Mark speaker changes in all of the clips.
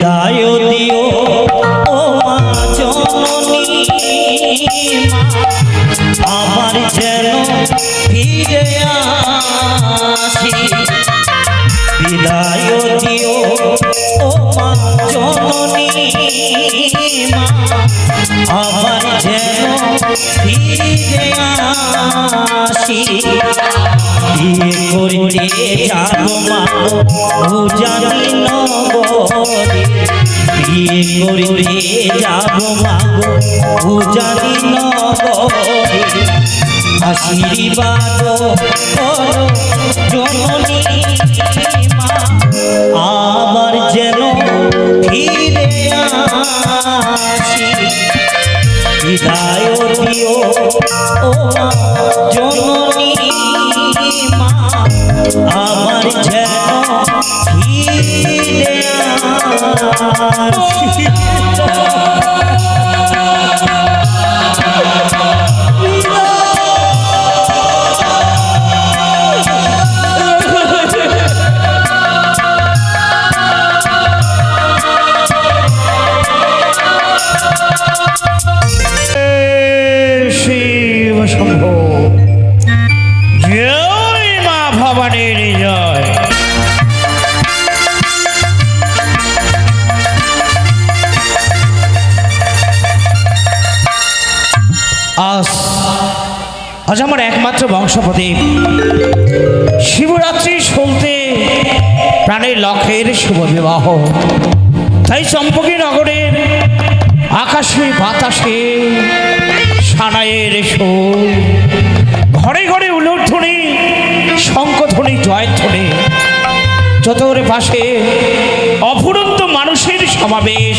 Speaker 1: বিদায় দিও ও মা জননী মা, আবার যেন ফিরে আসি। বিদায় দিও ও মা জননী মা, আবার যেন ফিরে আসি। বিয়ে করিতে যাব মাগো উজানি নগরে, বিয়ে করিতে যাব মাগো উজানি নগরে। আশীর্বাদ করো জননী মা, আবার যেন ফিরে আসি। বিদায় দিও ও মা জননী মা, আবার যেন ফিরে আসি।
Speaker 2: শিব শম্ভু, জয় মা ভবানীর জয়। আজ আমার একমাত্র বংশপতি শিবরাত্রি শুনতে প্রাণের লক্ষের শুভ বিবাহ। তাই চম্পকী নগরের আকাশে বাতাসে সানাইয়ের সুর, ঘরে ঘরে উলুধ্বনি, শঙ্খধ্বনি, জয়ধ্বনি, চতুর পাশে অফুরন্ত মানুষের সমাবেশ,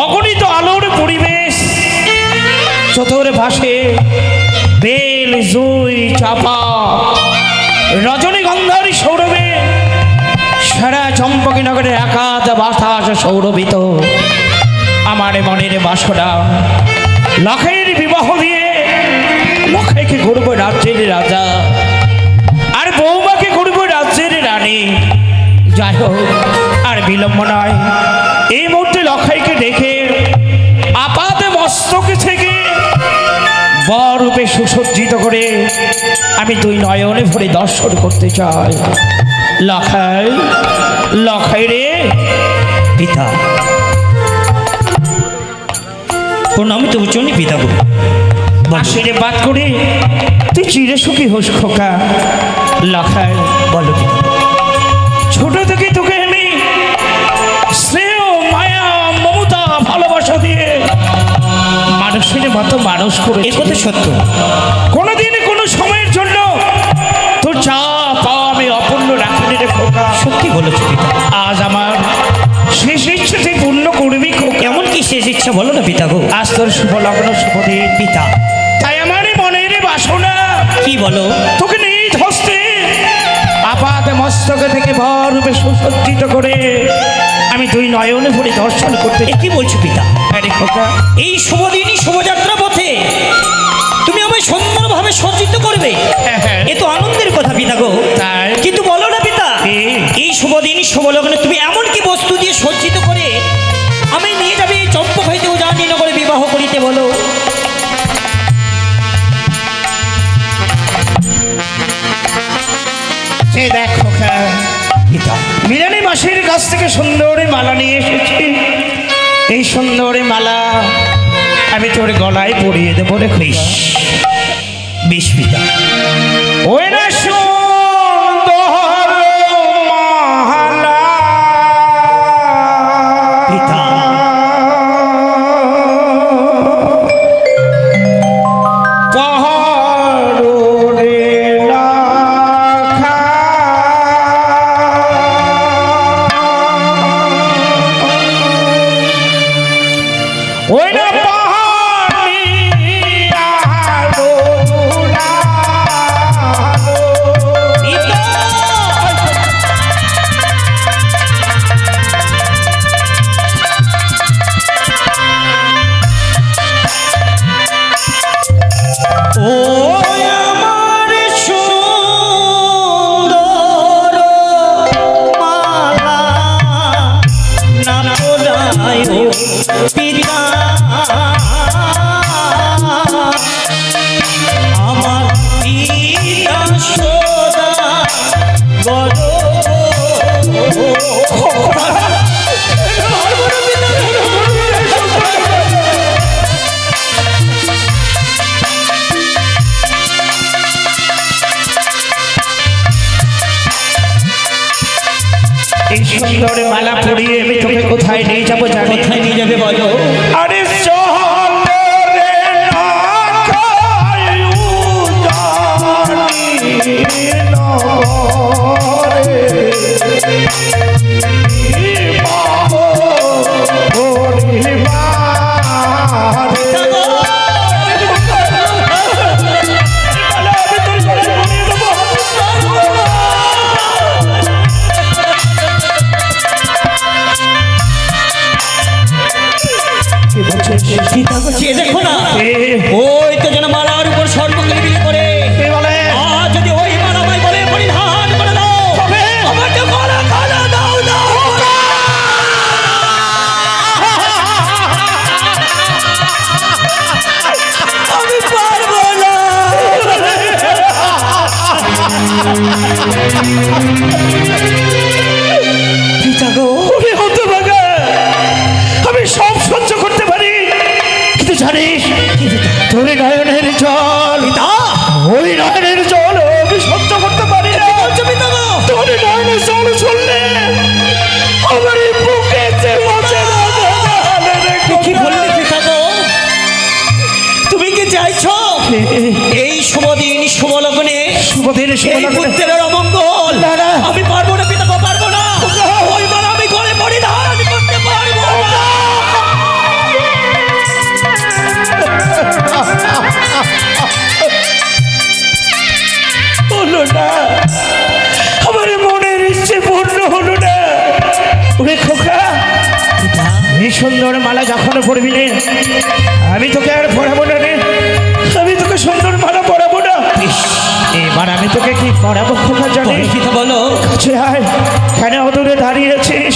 Speaker 2: অগণিত আলোর পরিবেশ, চতুর পাশে বেল, জুই, চাপা, রজনীগন্ধার সৌরভে সারা চম্পকী নগরের আকাশ বাতাস সৌরভিত। আমার মনের বাসনা লক্ষের বিবাহ দিয়ে লক্ষকে করবো রাজ্যের রাজা, আর বৌমাকে করবো রাজ্যের রানী। যাই হোক, আর বিলম্ব নয়, এই মুহূর্তে লক্ষকে দেখে আপাত মস্তক থেকে বরূপে সুসজ্জিত করে আমি দুই নয়নে ভরে দর্শন করতে চাই। লক্ষাই, লক্ষাই রে
Speaker 1: পিতা, প্রণামিত উচ্চনি পিতা গো।
Speaker 2: আশীর্বাদ করে তুই চিরে সুখী হোস খোকা। লক্ষাই,
Speaker 1: বলো পিতা।
Speaker 2: ছোট থেকে তোকে আমি স্নেহ, মায়া, মমতা, ভালোবাসা দিয়ে মানুষের মতো মানুষ করে।
Speaker 1: এ কথা সত্য।
Speaker 2: কোনোদিন কোনো সময়ের জন্য তোর চা পাওয়া আমি অপূর্ণ রাখিনি রে খোকা।
Speaker 1: সত্যি বলেছ পিতা।
Speaker 2: আজ আমার শেষ ইচ্ছে তুই পূর্ণ করবি খোকা।
Speaker 1: কেমন কি শেষ ইচ্ছা বলো না পিতা গো।
Speaker 2: আজ তোর শুভ লগ্ন, শুভ দিন
Speaker 1: পিতা।
Speaker 2: তাই আমার মনের বাসনা
Speaker 1: কি বলো?
Speaker 2: তোকে নিজ হস্তে আপাত মস্তক থেকে ভররূপে সুসজ্জিত করে আমি দুই নয়নে ভরে দর্শন করতে।
Speaker 1: এ কি বলছো পিতা?
Speaker 2: আরে খোকা,
Speaker 1: এই শুভ দিনই শোভাযাত্রা পথে তুমি আমায় সুন্দরভাবে সজ্জিত করবে, এ তো আনন্দের কথা পিতা গো।
Speaker 2: তাই?
Speaker 1: কিন্তু বলো না পিতা, এই শুভ দিনই শুভ লগ্নে তুমি এমন কি বস্তু দিয়ে সজ্জিত করে আমি নিয়ে যাবে এই চম্পক হইতে উজানি নগরে বিবাহ করিতে বলো?
Speaker 2: সে দেখ খোকা,
Speaker 1: পিতা,
Speaker 2: মিলানি মাসির কাছ থেকে সুন্দরী মালা নিয়ে এসেছি। এই সুন্দরী মালা আমি তোর গলায় পরিয়ে দেবো রে খুশ।
Speaker 1: বেশ পিতা।
Speaker 2: ওই না সুন্দর মালা
Speaker 1: পিতা,
Speaker 2: পহরে লাখা ওই না পাহাড়ি আলো
Speaker 1: পিতা। ও আমার সুন্দর মালা, নাই ও পিতা আমার পিতা সদা বড়
Speaker 2: এই সুন্দর মালা পরিয়ে আমি তোকে কোথায় নিয়ে যাবো জানি?
Speaker 1: কোথায় নিয়ে যাবে বলো?
Speaker 2: আরে চলে রে নাকাই উজানি নগরে, বাবু পরিবারে।
Speaker 1: সীতা চেয়ে দেখো না, ওই তো যেন মালার উপর সর্বকে বিয়ে করে।
Speaker 2: কে বলে?
Speaker 1: আর যদি ওই মালা আমায় বলে পরিধান করে দাও, আমাকে মালা খানা দাও দাও। আমি পারবো না। পিতা গো,
Speaker 2: ওরে হতভাগা, আমি সব সহ্য করতে পারি, কিন্তু জানিস তোর নয়নের জল, ওই নয়নের জল আমি সহ্য করতে পারি না।
Speaker 1: পিতা গো,
Speaker 2: তোর নয়নের জল শুনলে আমার এই বুকে যে মজে না।
Speaker 1: কি বললি পিতা গো? তুমি কি চাইছো এই শুভ দিন শুভ লগ্নে
Speaker 2: শুভদিন
Speaker 1: এই পুত্রের অমঙ্গল?
Speaker 2: না, না।
Speaker 1: আমি পারবো না পিতা গো, পারবো না। ওই মালা আমি করে পরিধান করতে পারবো না।
Speaker 2: হলো না, আমার মনের ইচ্ছে পূর্ণ হলো না। ওরে খোকা, এই সুন্দর মালা যখন পরবি রে, আমি তোকে আর পরাবো না রে, আমি তোকে সুন্দর মালা পরাবো না। এবার আমি তোকে কি পরাবো খোকা জানি?
Speaker 1: পিতা বলো।
Speaker 2: কাছে আয়, কেন দূরে দাঁড়িয়েছিস?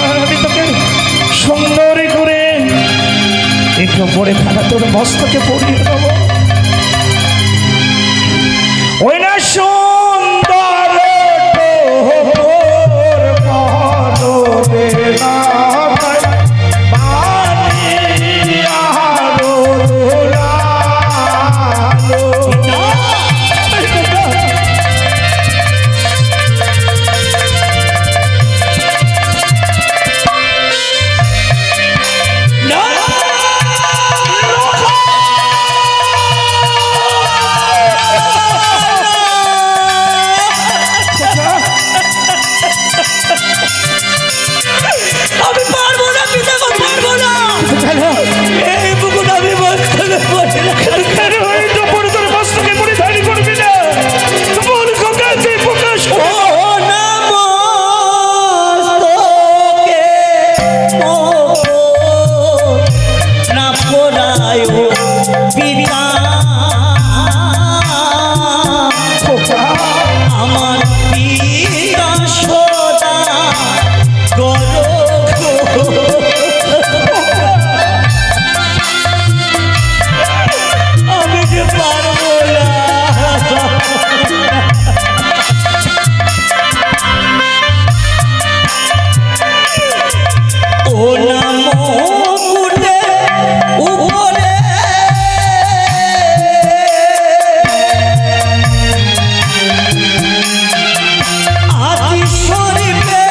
Speaker 2: আর আমি তোকে সুন্দর করে একটু পরে ফেলা তোর মস্তকে পরিয়ে দেবো। ওই না সুন্দর তোর মনরে না বানিয়া রোলালো।
Speaker 1: আমি পারবো না পিতা গো, পারবো না। এই বুকুটা আমি মস্তকে পরে রাখতে
Speaker 2: কেন এই দুপুরে তোর মস্তকে পরিধান করবি না? বল খোকা, তুই প্রকাশ কর।
Speaker 1: ও নমস্তকে না পরায় ও পিতা আমার পিতা সদা গরব। আমি যে পারবো না। ও নামো কুটে উপরে আতি শরীফে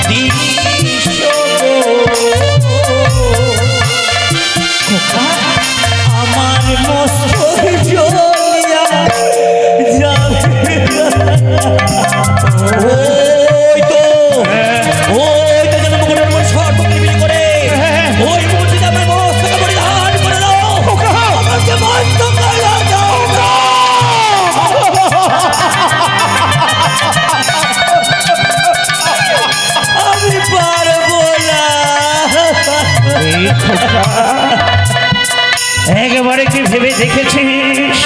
Speaker 1: দৃশ্য আমার মস্তক জ্বলিয়া যাবে। ওই তো যেন মুকুটের উপর সর্বকে বিয়ে করে ওই মুকুটটি আমার মস্তকে পরিধান করে দাও। আমাকে মস্তক দাও। আমি পারবো না।
Speaker 2: একেবারে কি ভেবে দেখেছিস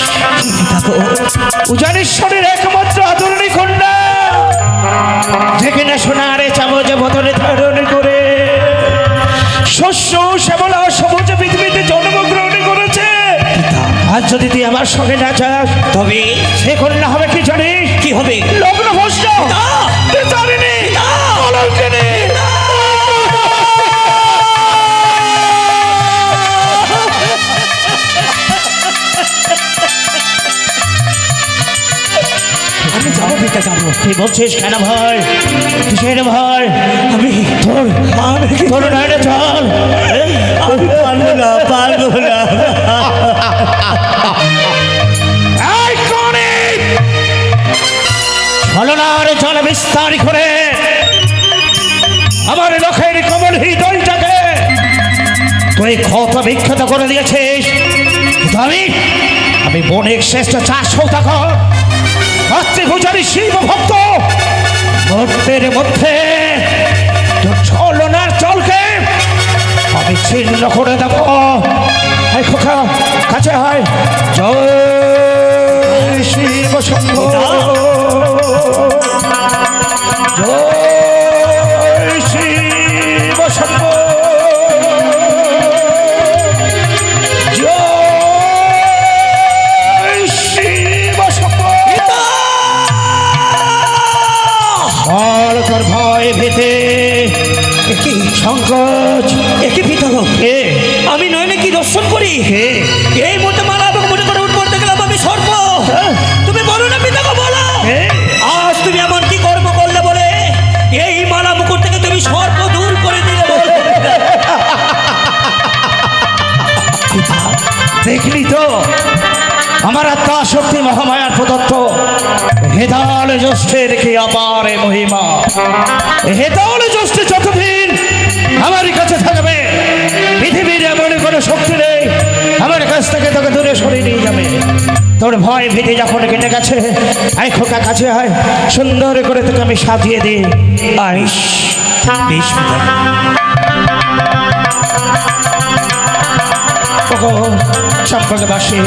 Speaker 2: উজানেশ্বরের একমাত্র আদরণী কন্যা, যেখানে সোনারে চাবল বদনে ধারণ করে শস্য শ্যামলা সবুজ পৃথিবীতে জন্মগ্রহণ করেছে। আজ যদি তুই আমার সঙ্গে না যাস
Speaker 1: তবে
Speaker 2: সে কন্যা হবে কি জানিস?
Speaker 1: কি হবে?
Speaker 2: লগ্ন ভ্রষ্ট। তুই জানিনি? কলঙ্কিনী।
Speaker 1: আমি যাবো পিতা, যাবো।
Speaker 2: কি বলছিস কেন ভাই? কিসের ভাই?
Speaker 1: আমি
Speaker 2: তোর তোর নাইলে চল।
Speaker 1: আমি পারবো না, পারবো না।
Speaker 2: এই কনিক! ছলনার জল বিস্তার করে আমার লোকের কমল হৃদয়টাকে তুই ক্ষত বিক্ষত করে দিয়েছিস। আমি বণিক শ্রেষ্ঠ চাষ সৌদাগর মাতৃপূজারী শিব ভক্ত মুহূর্তের মধ্যে তোর ছলনার জলকে আমি ছিন্ন করে দেব। এই খোকা কাছে হয়। জয় শিব শম্ভ, জয় শিব শম্ভ, জয় শিব শম্ভ। বল তোর ভয় ভীতি
Speaker 1: কি
Speaker 2: সংকোচ
Speaker 1: একই পিতা গো,
Speaker 2: কে?
Speaker 1: আমি নয় নাকি দর্শন করি
Speaker 2: কে?
Speaker 1: এই মধ্যে মালা এবং মনে করে উঠ করতে গেলাম আমি সর্প।
Speaker 2: হ্যাঁ?
Speaker 1: তুমি বলো না পিতা গো, বলো
Speaker 2: কে?
Speaker 1: আজ তুমি এমন কি কর্ম করলে বলে এই মালা মুকুট থেকে তুমি সর্প দূর করে দিলে বলে?
Speaker 2: দেখলি তো আমার আত্মা শক্তি মহামায়ার প্রদত্ত হেতাল জ্যৈষ্ঠের কি অপার এ মহিমা। হেতাল জ্যৈষ্ঠে যতদিন আমার কাছে থাকবে পৃথিবীর এমন কোনো শক্তি নেই আমার কাছ থেকে তোকে দূরে সরিয়ে নিয়ে যাবে। তোর ভয় ভীতি যখন কেটে গেছে আই খোকা কাছে হয়, সুন্দর করে তোকে আমি সাজিয়ে দিই। আইস
Speaker 1: বেশ পিতা।
Speaker 2: সম্পর্কবাসী,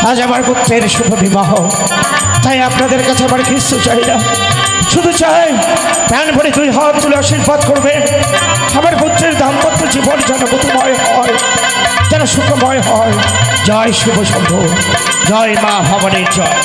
Speaker 2: আজ আমার পুত্রের শুভ বিবাহ, তাই আপনাদের কাছে আমার কিছু চাই না, শুধু চাই প্রাণ ভরে দুই হাত তুলে আশীর্বাদ করবেন আমার পুত্রের দাম্পত্য জীবন যেন মধুময় হয়, যেন সুখময় হয়। জয় শুভ শম্ভ, জয় মা ভবানীর জয়।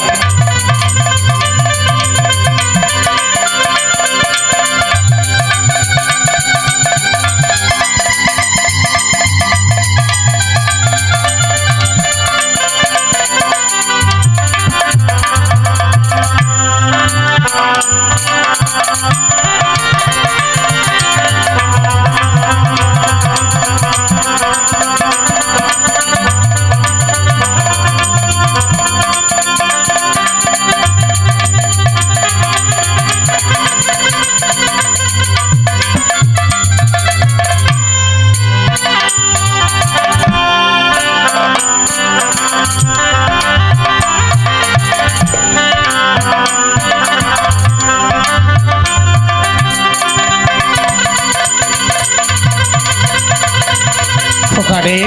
Speaker 2: খোকারে,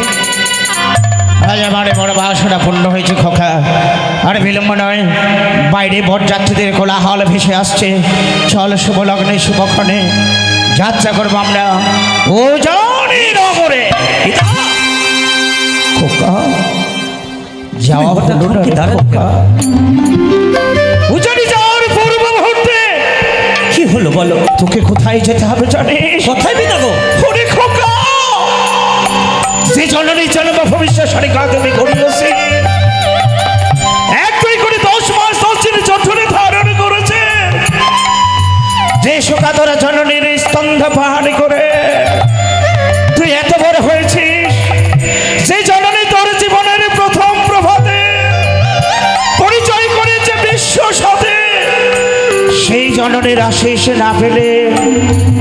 Speaker 2: আজ আমার বড় বাসনা পূর্ণ হয়েছে খোকা। আর বিলম্ব নয়, বাইরে বরযাত্রীদের কোলাহল ভেসে আসছে। চল শুভ লগ্নে শুভক্ষণে যাত্রা করবো আমরা ও জানি নগরে। খোকা যাওয়া হলো না রে খোকা। উজানি যাওয়ার পূর্ব মুহূর্তে
Speaker 1: কি হলো বলো?
Speaker 2: তোকে কোথায় যেতে হবে জানিস?
Speaker 1: কোথায় পিতা গো?
Speaker 2: ওরে খোকা, যে জননী জন্ম ভবিষ্যৎ সারিকা তুমি করিয়েছি, এক দুই করে 10 মাস 10 দিন যন্ত্রণে ধারণ করেছে, যে শোকাতরা জননীর স্তন্ধ পাহাড়ি করে তুই এত বড় হয়েছিস, যে জননী তোর জীবনের প্রথম প্রভাতে পরিচয় করেছে বিশ্ব সাথে, সেই জননীর আশীষ না পেলে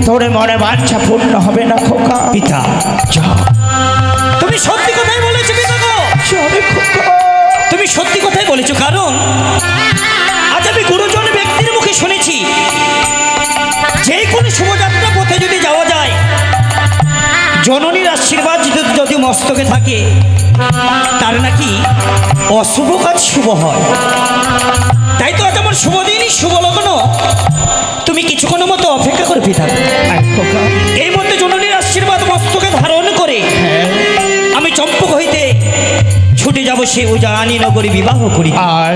Speaker 2: তোর মনে বাঞ্ছা পূর্ণ হবে না খোকা।
Speaker 1: পিতা
Speaker 2: যা,
Speaker 1: তুমি সত্যি কথাই বলেছো পিতা গো, তুমি সত্যি কথাই বলেছো। কারণ আজ আমি গুরুজন ব্যক্তির মুখে শুনেছি যে কোনো শুভযাত্রা পথে যদি যাওয়া যায়, জননীর আশীর্বাদ যদি মস্তকে থাকে, তার নাকি অশুভ কাজ শুভ হয়। তাই তো আজ আমার শুভ দিনই শুভ লগ্ন, তুমি কিছুক্ষণের মতো অপেক্ষা করে পিতা। যাব সে উজানি নগরী বিবাহ করি।
Speaker 2: আর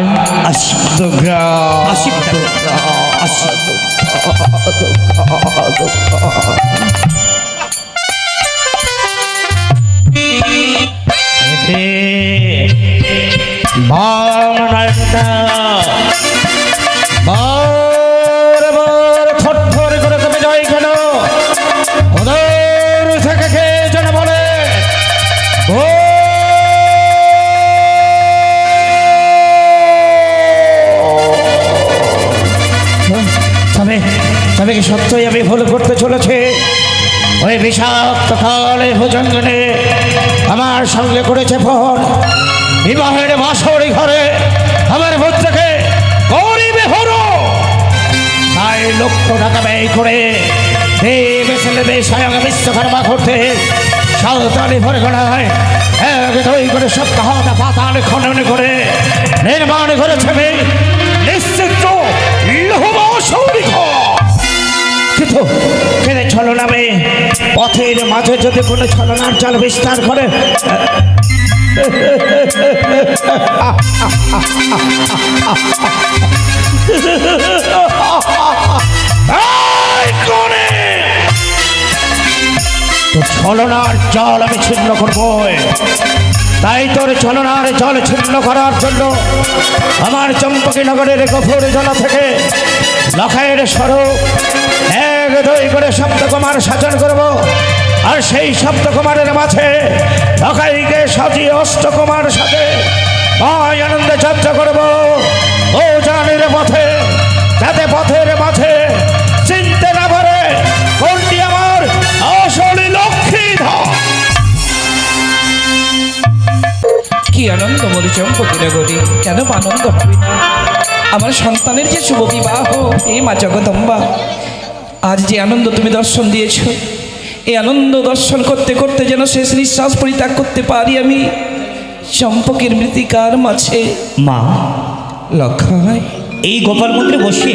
Speaker 1: আসি
Speaker 2: দুর্গা
Speaker 1: আসি পিতা, আসি।
Speaker 2: বারবার থরথর করে তুমি যাই কেন? ওদের থেকে কে যেন বলে ও তবে তবে কি সত্যই আমি ভুল করতে চলেছে? ওই বিষাক্ত কালে ভোজনে আমার সঙ্গে করেছে ফোন, বিবাহের বাসরি ঘরে আমার পুত্রকে গরিবে হরো, তাই লক্ষ টাকা ব্যয় করে দেবে ছেলে স্বয়ং বিশ্বকর্মা করতে সাঁওতালি ভরে গড়ায় এক দুই করে সপ্তাহটা পাতাল খনন করে নির্মাণ করেছে নিশ্চিত লৌহবাসরি ঘর। কিন্তু কেন ছলনামে পথের মাঝে যদি কোনো ছলনার চাল বিস্তার করে তো ছলনার জল আমি ছিন্ন করব। তাই তোর ছলনার জল ছিন্ন করার জন্য আমার চম্পকী নগরের গভীর জল থেকে লখাইয়ের স্বরূপ এক দুই করে সপ্তকুমার সাজন করব। আর সেই সপ্তকুমারের মাঝে লখাইকে সাজিয়ে অষ্টকুমার সাথে মহায় আনন্দে যাত্রা করব ও জানির পথে, যাতে পথের মাঝে চিনতে না পারে কোনটি আমার আসলে লক্ষ্মীধর।
Speaker 3: কি আনন্দ বলি চম্পকী নগরী, কেন আনন্দ হবে না? আমার সন্তানের যে শুভ বিবাহ, এই মা জগদম্বা, আজ যে আনন্দ তুমি দর্শন দিয়েছ, এই আনন্দ দর্শন করতে করতে যেন শেষ নিঃশ্বাস পরিত্যাগ করতে পারি আমি চম্পকের মৃত্তিকার মাঝে।
Speaker 1: মা,
Speaker 3: লক্ষায়
Speaker 1: এই গোপাল মন্দিরে বসে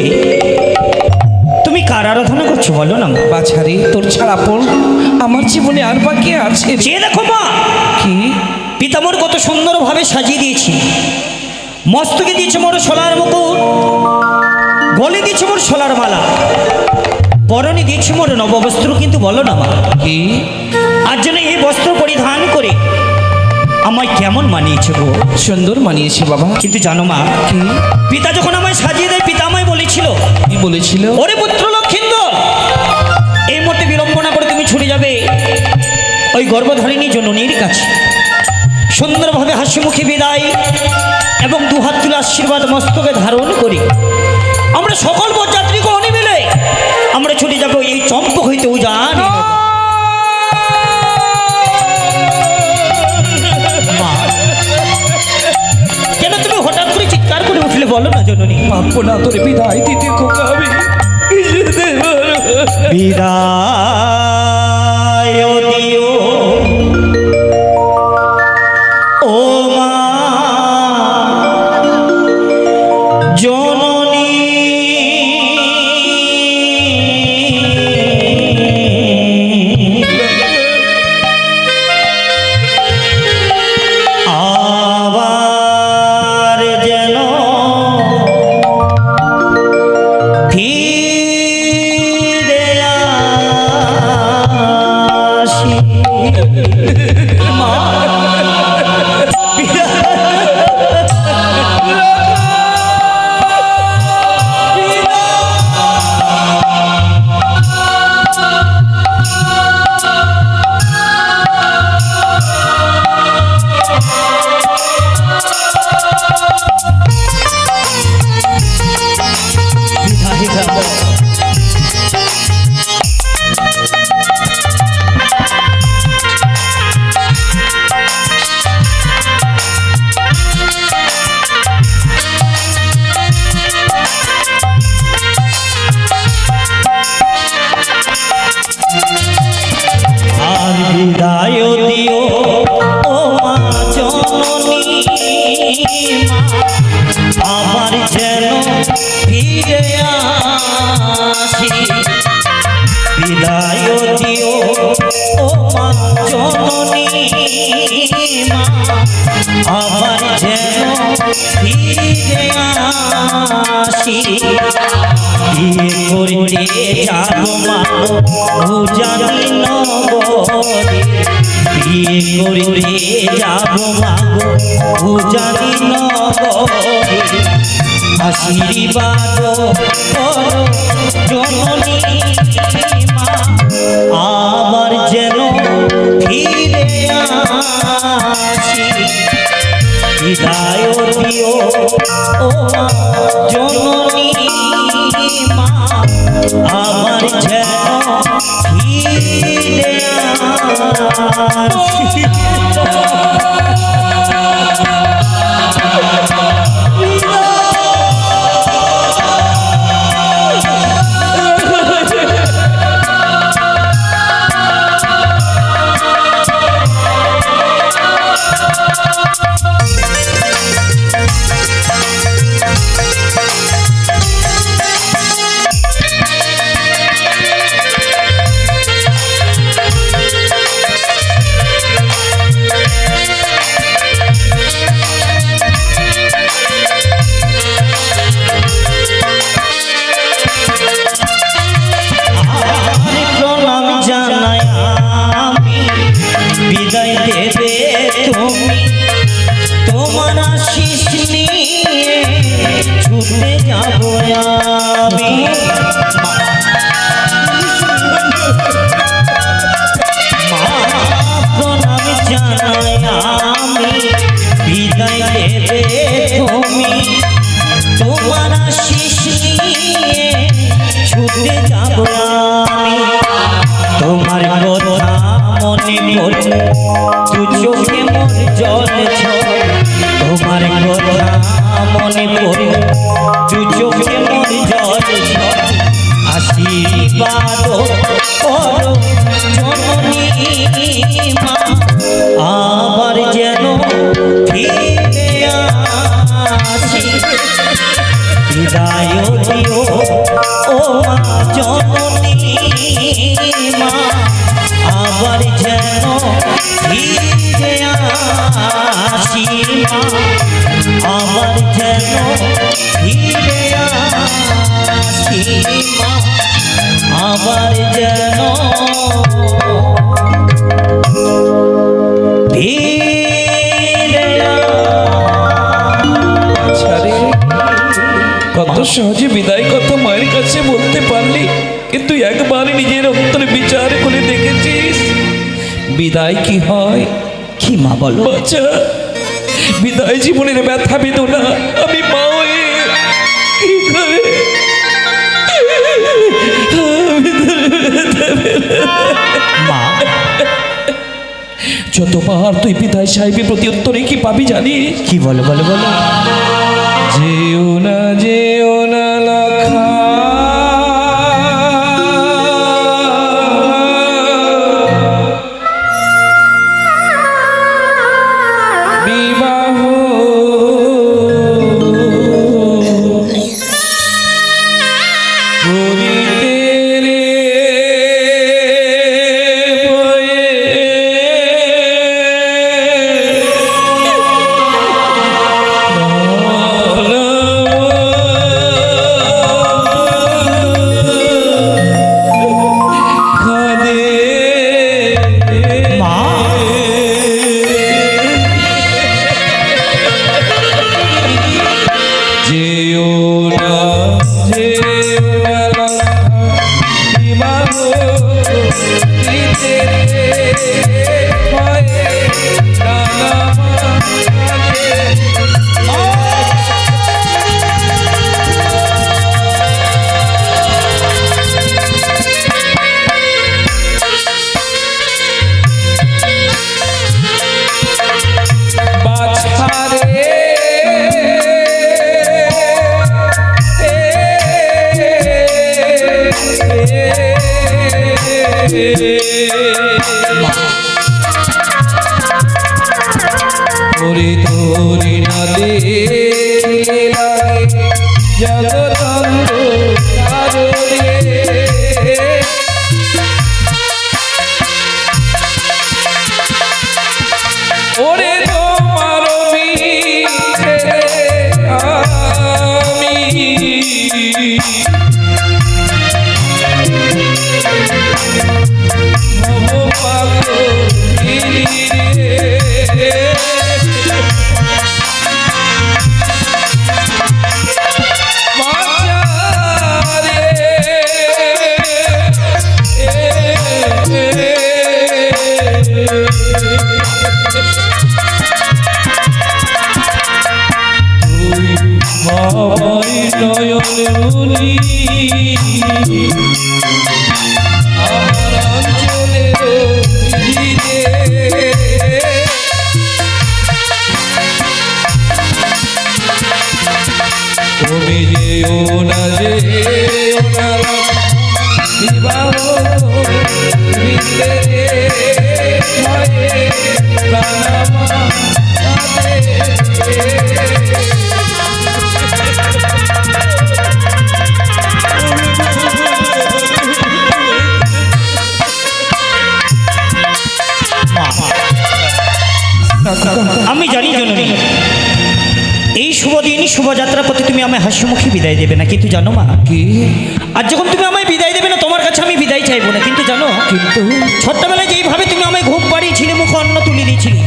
Speaker 1: তুমি কার আরাধনা করছো বলো না?
Speaker 3: বাছারি, তোর ছাড়া আপন আমার জীবনে আর বাকি আছে?
Speaker 1: যে দেখো মা,
Speaker 3: কি
Speaker 1: পিতামর কত সুন্দরভাবে সাজিয়ে দিয়েছি। মস্তকে দিয়েছে মোর সোলার মুকুট, গলে দিয়েছে মোর সোলার মালা, পরনে দিয়েছে মোর নববস্ত্র। কিন্তু বলো না মা,
Speaker 3: কি
Speaker 1: আজ যেন এই বস্ত্র পরিধান করে আমায় কেমন মানিয়েছে গো?
Speaker 3: সুন্দর মানিয়েছি বাবা।
Speaker 1: কিন্তু জানো মা,
Speaker 3: কি
Speaker 1: পিতা যখন আমায় সাজিয়ে দেয়, পিতা আমায় বলেছিল,
Speaker 3: কি বলেছিল?
Speaker 1: ওরে পুত্র লক্ষিন্দর, এই মুহূর্তে বিড়ম্বনা করে তুমি ছুটে যাবে ওই গর্ভধারিণী জননীর কাছে, সুন্দরভাবে হাসিমুখী বিদায় এবং দুহাত তুলে আশীর্বাদ মস্তকে ধারণ করি আমরা সকল বরযাত্রীগণ মিলে আমরা ছুটে যাব এই চম্পক হইতে উজান। কেন তুমি হঠাৎ করে চিৎকার করে উঠলে বলো না জননী?
Speaker 3: পাপ্প না তোরে বিদায় দিতে খোকা আমি
Speaker 1: বিদায় দিও ও মা জননী, আবার যেন ফিরে যাব মা উজানি নগরে বিয়ে করতে যাব মা উজানি নগরে আশীর্বাদ করো জননী মা আবার যেন ফিরে আসি হৃদয় দিও ও মা জননী মা আমার যেন ফিরে আসি তোমার আশিস নিয়ে ছুটে যাব আমি প্রণাম জানাই আমি বিদায় দেবে তুমি তোমার আশিস নিয়ে ছুটে যাব আমি তোমার কথা মনে পড়ে তু চোখে মোর জল ঝরে তোমার কথা মনে পড়ে তু চোখে মোর জল ঝরে আশীর্বাদ করো জননী মা আবার যেন ফিরে আসি হৃদয় দিও ও মা জননী মা আবার যেন ফিরে আসি মা আবার যেন ফিরে আসি মা আবার যেন ফিরে
Speaker 3: আরে কত সহজে বিদায় কথা মায়ের কাছে বলতে পারলি, কিন্তু একবার নিজের অন্তরে বিচার করে দেখেছিস বিদায় কি হয়?
Speaker 1: কি মা বলো?
Speaker 3: বাচ্চা, বিদায় জীবনের ব্যথা বেদনা আমি মা হয়ে কি করে
Speaker 1: মা
Speaker 3: যতবার তুই বিদায় সাহেবের প্রতি উত্তরে কি পাবি জানিস?
Speaker 1: কি বলো বলো বলো?
Speaker 3: যেও না লাখা বিবাহ করিতে রে ভয়ে
Speaker 1: মা
Speaker 3: যেও না বিবাহ দিতে ভয়ে নানা বাছারে ওরে তোরি না দেখলে লাগে জগদম্ব কারণে ওরে তোমার মিছে আমি নয়নে মুনি আমার অঞ্চলে রোহিণী রে। তুমি যেও না যেও না বিবাহ দিলে ভয়ে প্রাণ আমার কাঁদে।
Speaker 1: আমি জানি জননী, এই শুভ দিন শুভযাত্রা প্রতি তুমি আমায় হাস্যমুখী বিদায় দেবে না, কিন্তু জানো মা,
Speaker 3: কি
Speaker 1: আর যখন তুমি আমায় বিদায় দেবে না তোমার কাছে আমি বিদায় চাইবো না, কিন্তু জানো
Speaker 3: কিন্তু
Speaker 1: ছোট্টবেলায় যেইভাবে তুমি আমায় ঘুম পাড়িয়েছিলে, মুখে অন্ন তুলে দিয়েছিলে,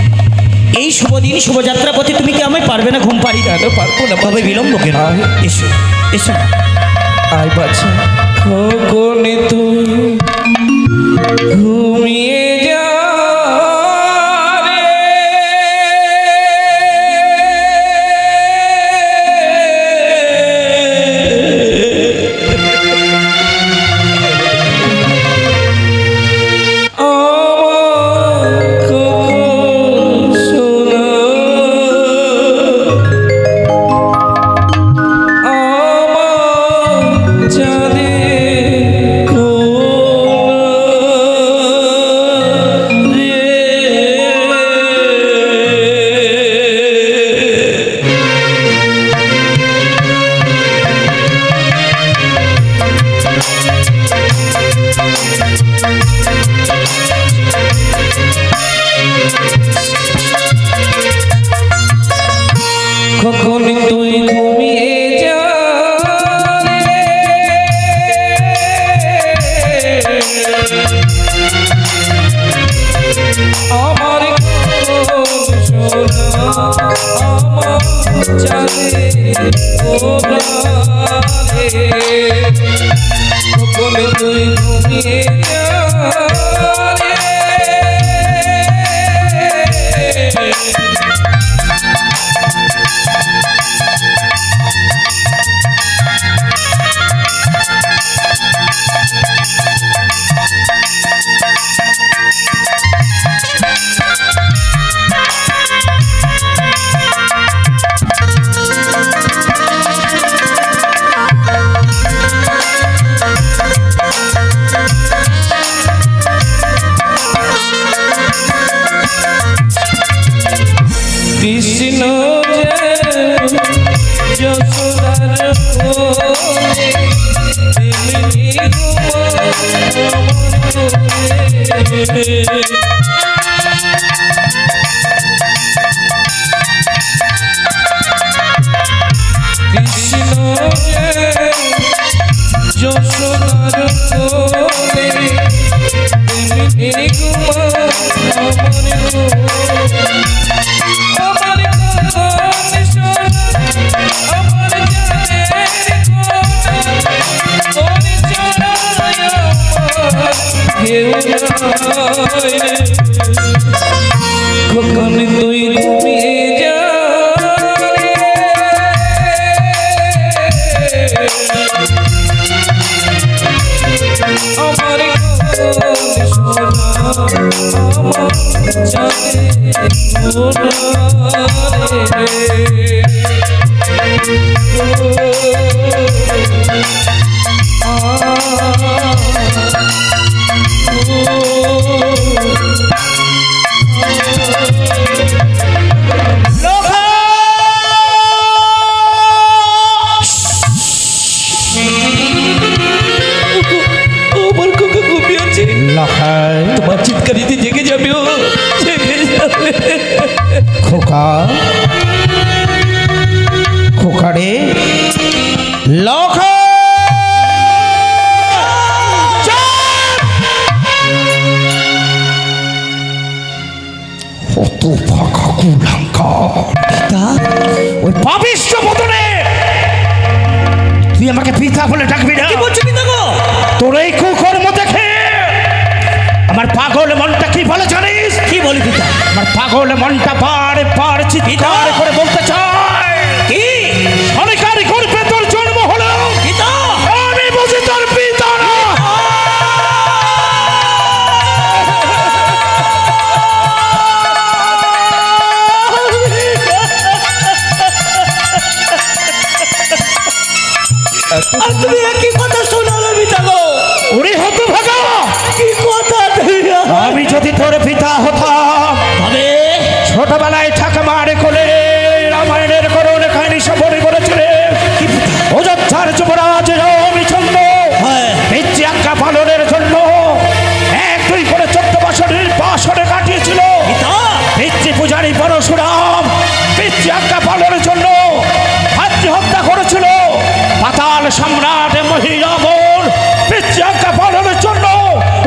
Speaker 1: এই শুভ দিন শুভযাত্রা প্রতি তুমি কি আমায় পারবে না ঘুম পাড়িয়ে?
Speaker 3: কেন পারবো না?
Speaker 1: তবে বিলম্ব কেন?
Speaker 3: আয়।
Speaker 1: এসো এসো না।
Speaker 3: আয় বাছা, খোকনে তুই ঘুমিয়ে যা রে। আমার খোকন সোনা, আমার চাঁদের কোনা রে। কখন তুই ঘুমিয়ে যা রে। আমার কোন সোনা, আমার চাঁদের কোনা রে। কখন তুই ঘুমিয়ে যা রে। কৃষ্ণ যশোদার কোলে তেমনি কৃষ্ণ যশোদার কোলে তেমনি আমার কোন সোনা, আমার জানের কোনা, কেউ নাই রে। কখন তুই ঘুমিয়ে যা রে। আমার কোন সোনা, আমার জানের কোনা রে। আমার খোকা ঘুমিয়ে আছে,
Speaker 2: লখাই
Speaker 3: তোমার চিৎকারিতে জেগে যাবে, ও জেগে যাবে।
Speaker 2: খোকা, খোকা রে লখা, কত ফাঁকা কুলাঙ্কার, ওই পাপিষ্ঠ বদনে তুই আমাকে পিতা বলে ডাকবি না?
Speaker 1: কি বলছো পিতা গো?
Speaker 2: তোর এই কুকর্ম দেখে আমার পাগল মনটা কি বলে জানিস?
Speaker 1: কি বলি পিতা?
Speaker 2: আমার পাগল মনটা পার চিৎকার করে বলতে চায়,
Speaker 1: কি
Speaker 2: সরকারি গর্ভে তোর জন্ম সম্রাট মহিরাবণ পিচ্চাকে পালনের জন্য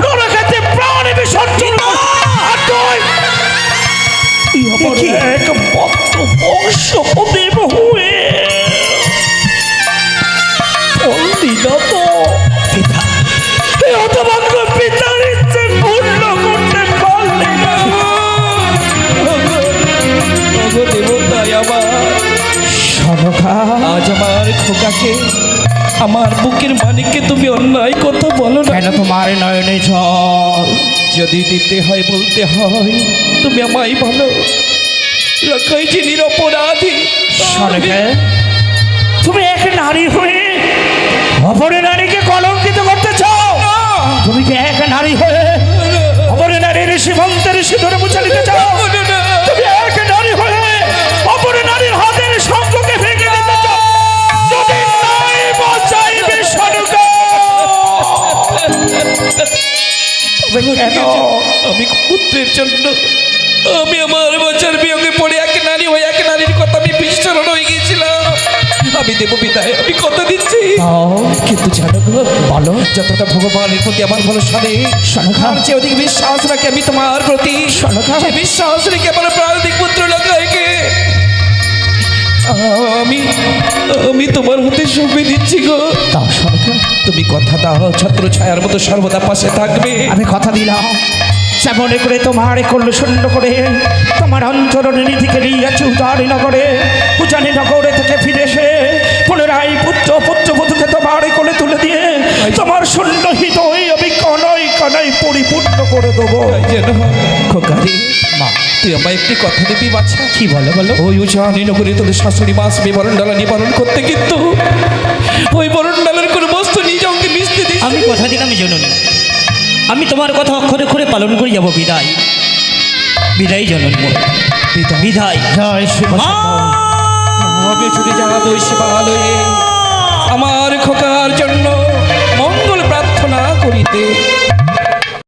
Speaker 2: রণক্ষেত্রে প্রাণ বিসর্জন আর তুই
Speaker 1: কি?
Speaker 2: এক মাত্র বংশপদেব হয়ে বললি না তো
Speaker 1: পিতা
Speaker 2: এই হতভাগ্য পিতার ইচ্ছে পূর্ণ করতে পারলি না।
Speaker 3: ওগো দেবতাই আমার,
Speaker 2: সনকা
Speaker 3: আজ আমার খোকাকে, আমার বুকের মানিককে তুমি অন্যায় কথা বলো না।
Speaker 2: কেন তোমার নয়নে জল?
Speaker 3: যদি দিতে হয় বলতে হয়, তুমি আমায় বলো। রাখাই যে নিরপরাধী।
Speaker 2: সনকা তুমি এক নারী হয়ে অপরের নারীকে কলঙ্কিত করতে চাও? তুমি কি এক নারী হয়ে অপরের নারীর সীমান্তের সিঁদুরে মুছে দিতে চাও? তুমি এক নারী হয়ে অপরের নারীর হাতের সম্পর্কে ভেঙে দিতে চাও? যদি নাই বাঁচাইবে সনকা, তবে কেন?
Speaker 3: আমি পুত্রের জন্য, আমি আমার বাচ্চার বিয়োগে পড়ে এক নারী হয়ে এক নারীর কথা আমি বিস্মরণ হয়ে গিয়েছিলাম। আমি দেব বিদায়, আমি কথা দিচ্ছি। কিন্তু জানো গো,
Speaker 2: বলো
Speaker 3: যতটা ভগবানের প্রতি আমার ভরসা নেই,
Speaker 2: সনকা
Speaker 3: তার চেয়ে অধিক বিশ্বাস রাখি আমি তোমার প্রতি।
Speaker 2: সনকা
Speaker 3: সেই বিশ্বাস রেখে আমার প্রাণিক পুত্র লাগাইকে আমি তোমার হাতে সঁপে দিচ্ছি গো।
Speaker 2: দাও সনকা,
Speaker 3: তুমি কথা দাও ছত্র ছায়ার মতো সর্বদা পাশে থাকবে।
Speaker 2: আমি কথা দিলাম যেমন করে তোমার করলো শূন্য করে তোমার অন্তরণের নিধিকে নিয়েছে উদারি নগরে, উজানি নগরে থেকে ফিরে এসে পুনরায় পুত্রবধূকে তোমার কোলে তুলে দিয়ে তোমার শূন্য হৃদয় আমি কনাই কনাই পরিপূর্ণ করে দেবো।
Speaker 3: তাই যেন খোকারে, মা তুই আমায় একটি কথা দিবি বাচ্চা।
Speaker 2: কি বলো বলো?
Speaker 3: ওই উজানি নগরে তোদের শাশুড়ি মাস বিবরণ ডালা নিবারণ করতে, কিন্তু ওই বরণ ডালার কোনো বস্তু নিয়ে যাওকে মিশতে দিস।
Speaker 1: আমি কথা দিলাম জননী, আমি তোমার কথা অক্ষরে অক্ষরে পালন করে যাব। বিদায় বিদায় জননী, বিদায়।
Speaker 2: জয় শিব
Speaker 1: মা!
Speaker 3: আমি ছুটে যাবো শিবালয়ে আমার খোকার জন্য মঙ্গল প্রার্থনা করিতে।